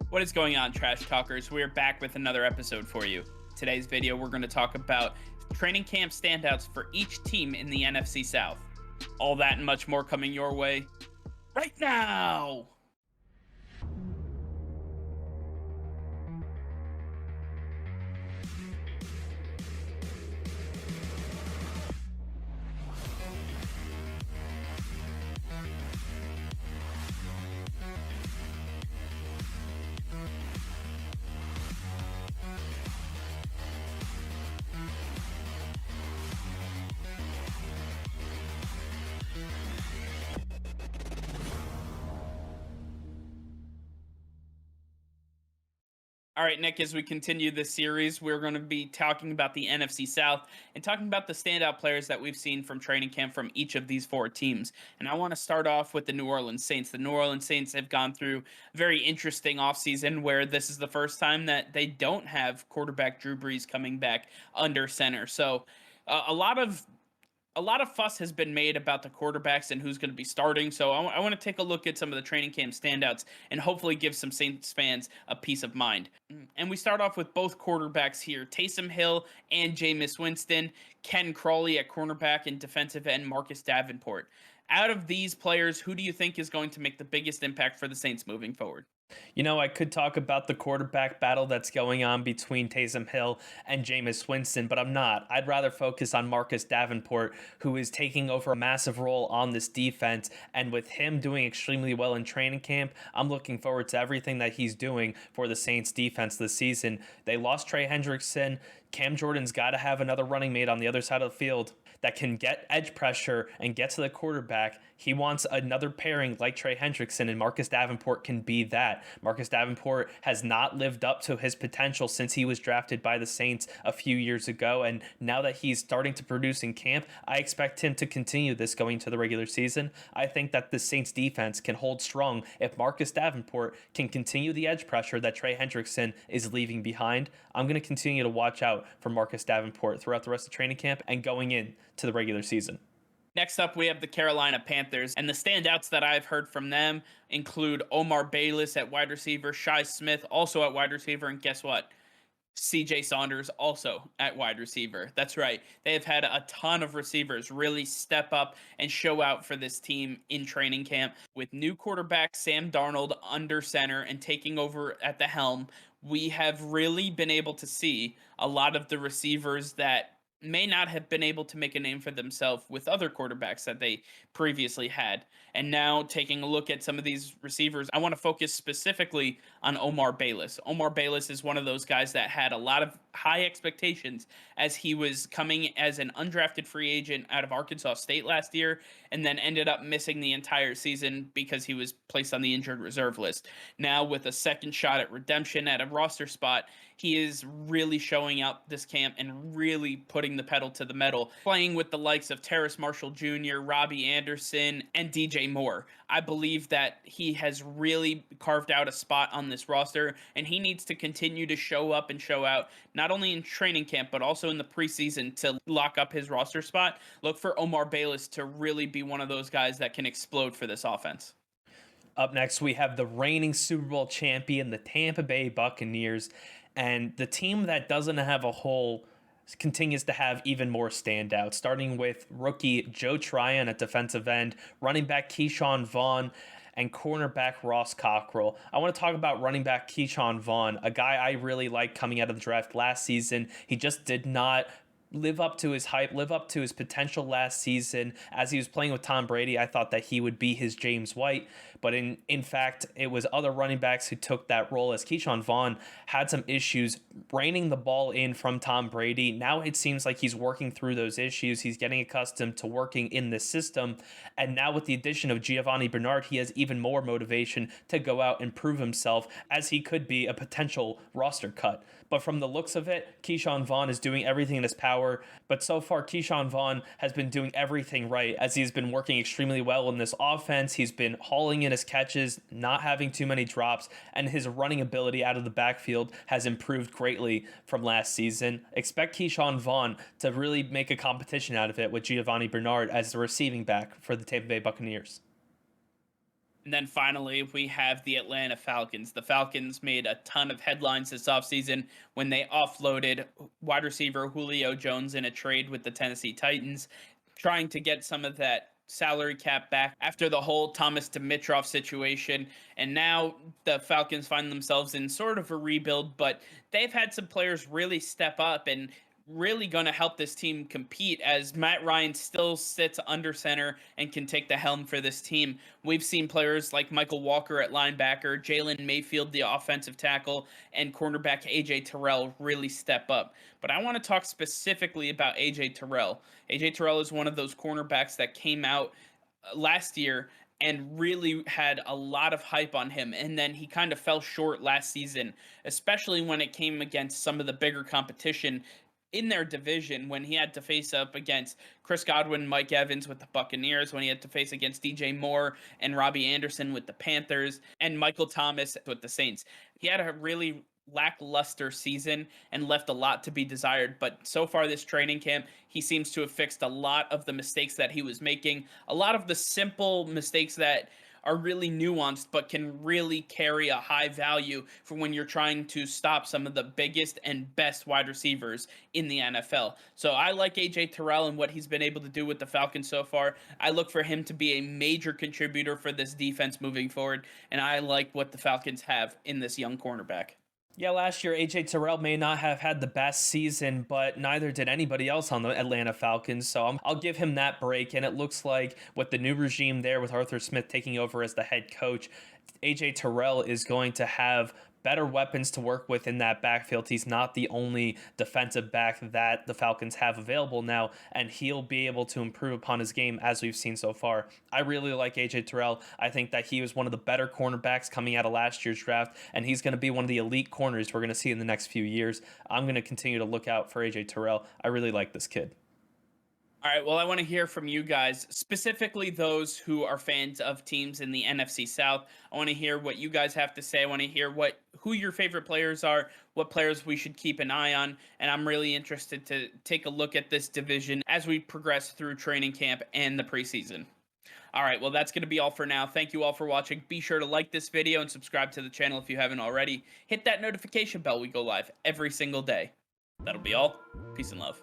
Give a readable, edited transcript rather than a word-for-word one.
What is going on, Trash Talkers? We're back with another episode for you. Today's video, we're going to talk about training camp standouts for each team in the NFC South. All that and much more coming your way right now. All right, Nick, as we continue this series, we're going to be talking about the NFC South and talking about the standout players that we've seen from training camp from each of these four teams. And I want to start off with the New Orleans Saints. The New Orleans Saints have gone through a very interesting offseason where this is the first time that they don't have quarterback Drew Brees coming back under center. So a lot of fuss has been made about the quarterbacks and who's going to be starting. So I want to take a look at some of the training camp standouts and hopefully give some Saints fans a peace of mind. And we start off with both quarterbacks here, Taysom Hill and Jameis Winston, Ken Crawley at cornerback, and defensive end Marcus Davenport. Out of these players, who do you think is going to make the biggest impact for the Saints moving forward? I could talk about the quarterback battle that's going on between Taysom Hill and Jameis Winston, but I'm not. I'd rather focus on Marcus Davenport, who is taking over a massive role on this defense. And with him doing extremely well in training camp, I'm looking forward to everything that he's doing for the Saints defense this season. They lost Trey Hendrickson. Cam Jordan's got to have another running mate on the other side of the field that can get edge pressure and get to the quarterback. He wants another pairing like Trey Hendrickson, and Marcus Davenport can be that. Marcus Davenport has not lived up to his potential since he was drafted by the Saints a few years ago, and now that he's starting to produce in camp, I expect him to continue this going to the regular season. I think that the Saints defense can hold strong if Marcus Davenport can continue the edge pressure that Trey Hendrickson is leaving behind. I'm going to continue to watch out for Marcus Davenport throughout the rest of training camp and going in to the regular season. Next up, we have the Carolina Panthers, and the standouts that I've heard from them include Omar Bayless at wide receiver, Shi Smith also at wide receiver, and guess what? CJ Saunders also at wide receiver. That's right. They have had a ton of receivers really step up and show out for this team in training camp. With new quarterback Sam Darnold under center and taking over at the helm, we have really been able to see a lot of the receivers that may not have been able to make a name for themselves with other quarterbacks that they previously had. And now taking a look at some of these receivers, I want to focus specifically on Omar Bayless. Omar Bayless is one of those guys that had a lot of high expectations as he was coming as an undrafted free agent out of Arkansas State last year, and then ended up missing the entire season because he was placed on the injured reserve list. Now with a second shot at redemption at a roster spot, he is really showing up this camp and really putting the pedal to the metal, playing with the likes of Terrace Marshall Jr., Robbie Anderson, and DJ Moore. I believe that he has really carved out a spot on this roster, and he needs to continue to show up and show out, not only in training camp, but also in the preseason to lock up his roster spot. Look for Omar Bayless to really be one of those guys that can explode for this offense. Up next, we have the reigning Super Bowl champion, the Tampa Bay Buccaneers. And the team that doesn't have a hole continues to have even more standouts, starting with rookie Joe Tryon at defensive end, running back Keyshawn Vaughn, and cornerback Ross Cockrell. I want to talk about running back Keyshawn Vaughn, a guy I really liked coming out of the draft last season. He just did not live up to his hype, live up to his potential last season. As he was playing with Tom Brady, I thought that he would be his James White, but in fact, it was other running backs who took that role, as Keyshawn Vaughn had some issues reining the ball in from Tom Brady. Now it seems like he's working through those issues. He's getting accustomed to working in this system, and now with the addition of Giovanni Bernard, he has even more motivation to go out and prove himself, as he could be a potential roster cut. But from the looks of it, Keyshawn Vaughn is doing everything in his power. But so far, Keyshawn Vaughn has been doing everything right, as he's been working extremely well in this offense. He's been hauling in his catches, not having too many drops, and his running ability out of the backfield has improved greatly from last season. Expect Keyshawn Vaughn to really make a competition out of it with Giovanni Bernard as the receiving back for the Tampa Bay Buccaneers. And then finally, we have the Atlanta Falcons. The Falcons made a ton of headlines this offseason when they offloaded wide receiver Julio Jones in a trade with the Tennessee Titans, trying to get some of that salary cap back after the whole Thomas Dimitrov situation. And now the Falcons find themselves in sort of a rebuild, but they've had some players really step up and really going to help this team compete as Matt Ryan still sits under center and can take the helm for this team. We've seen players like Michael Walker at linebacker, Jalen Mayfield, the offensive tackle, and cornerback AJ Tyrell really step up. But I want to talk specifically about AJ Tyrell. AJ Tyrell is one of those cornerbacks that came out last year and really had a lot of hype on him. And then he kind of fell short last season, especially when it came against some of the bigger competition in their division, when he had to face up against Chris Godwin, Mike Evans with the Buccaneers, when he had to face against DJ Moore and Robbie Anderson with the Panthers, and Michael Thomas with the Saints. He had a really lackluster season and left a lot to be desired, but so far this training camp, he seems to have fixed a lot of the mistakes that he was making, a lot of the simple mistakes that are really nuanced but can really carry a high value for when you're trying to stop some of the biggest and best wide receivers in the NFL. So I like AJ Terrell and what he's been able to do with the Falcons so far. I look for him to be a major contributor for this defense moving forward, and I like what the Falcons have in this young cornerback. Yeah, last year AJ Terrell may not have had the best season, but neither did anybody else on the Atlanta Falcons. So I'll give him that break. And it looks like with the new regime there, with Arthur Smith taking over as the head coach, AJ Terrell is going to have better weapons to work with in that backfield. He's not the only defensive back that the Falcons have available now, and he'll be able to improve upon his game as we've seen so far. I really like AJ Terrell. I think that he was one of the better cornerbacks coming out of last year's draft, and he's going to be one of the elite corners we're going to see in the next few years. I'm going to continue to look out for AJ Terrell. I really like this kid. All right, well, I want to hear from you guys, specifically those who are fans of teams in the NFC South. I want to hear what you guys have to say. I want to hear who your favorite players are, what players we should keep an eye on, and I'm really interested to take a look at this division as we progress through training camp and the preseason. All right, well, that's going to be all for now. Thank you all for watching. Be sure to like this video and subscribe to the channel if you haven't already. Hit that notification bell. We go live every single day. That'll be all. Peace and love.